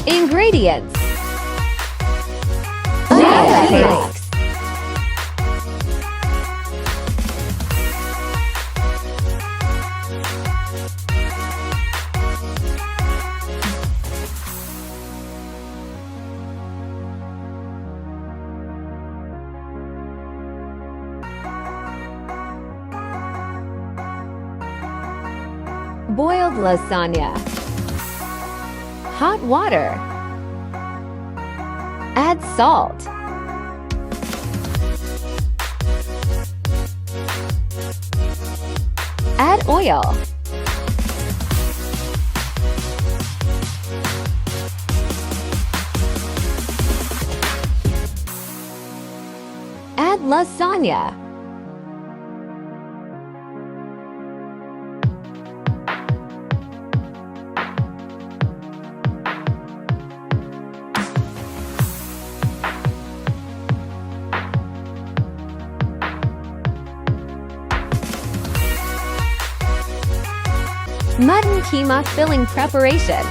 Ingredients: onion flakes, boiled lasagna, hot water, add salt, add oil, add lasagna, mutton keema filling preparation.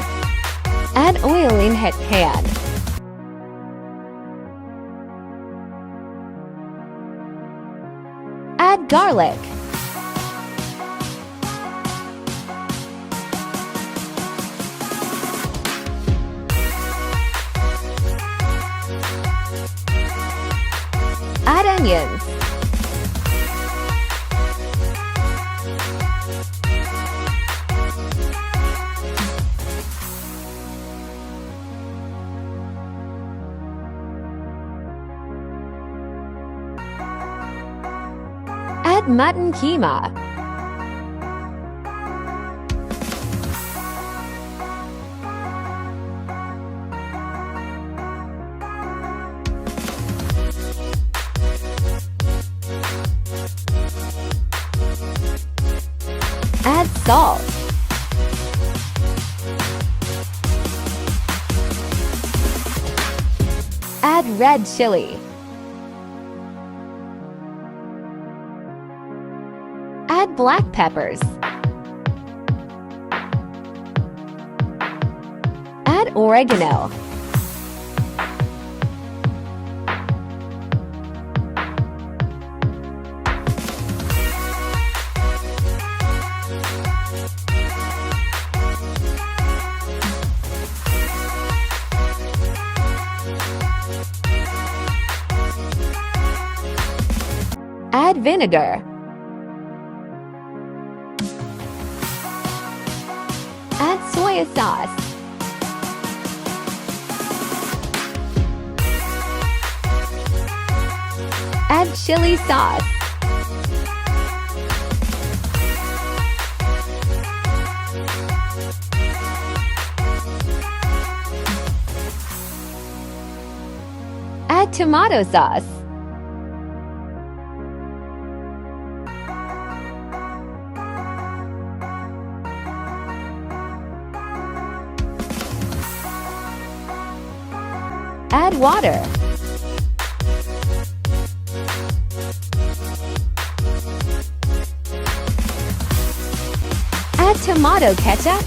Add oil in hot pan. Add garlic. Add onions. Add mutton keema. Add salt. Add red chili. Add black peppers. Add oregano. Add vinegar. Add soy sauce. Add chili sauce. Add tomato sauce. Add water. Add tomato ketchup.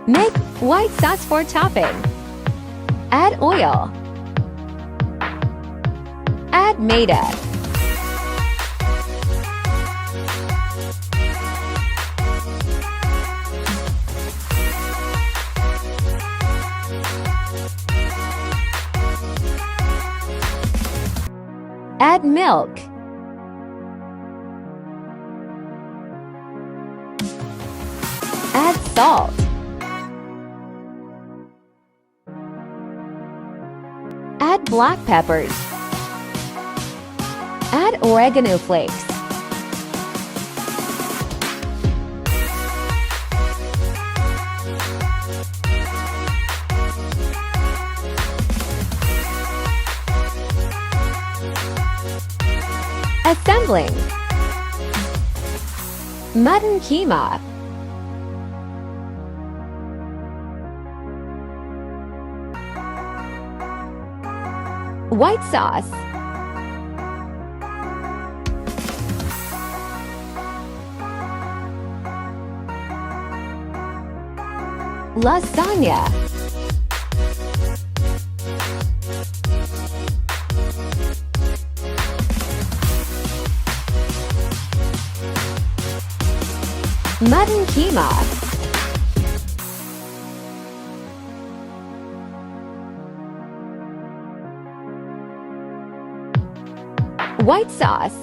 Make white sauce for topping. Add oil. Add maida. Add milk. Add salt. Add black peppers. Add oregano flakes. Assembling. Mutton keema. White sauce. Lasagna. Mutton keema. White sauce.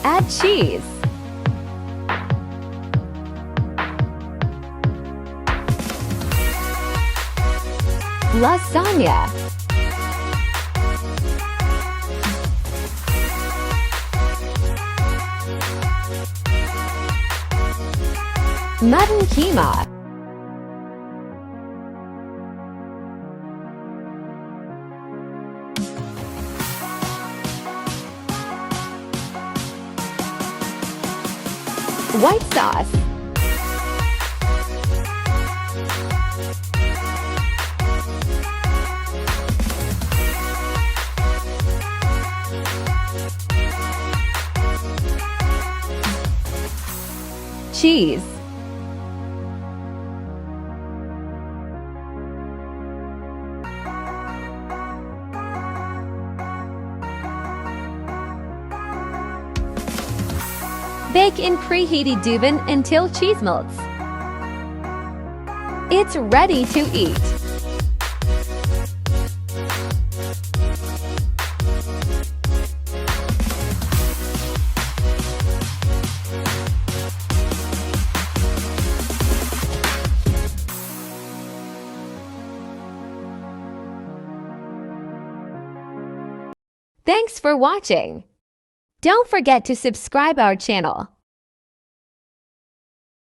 Add cheese. Lasagna. Mutton keema. White sauce. Cheese. Bake in preheated oven until cheese melts. It's ready to eat. Thanks for watching. Don't forget to subscribe our channel.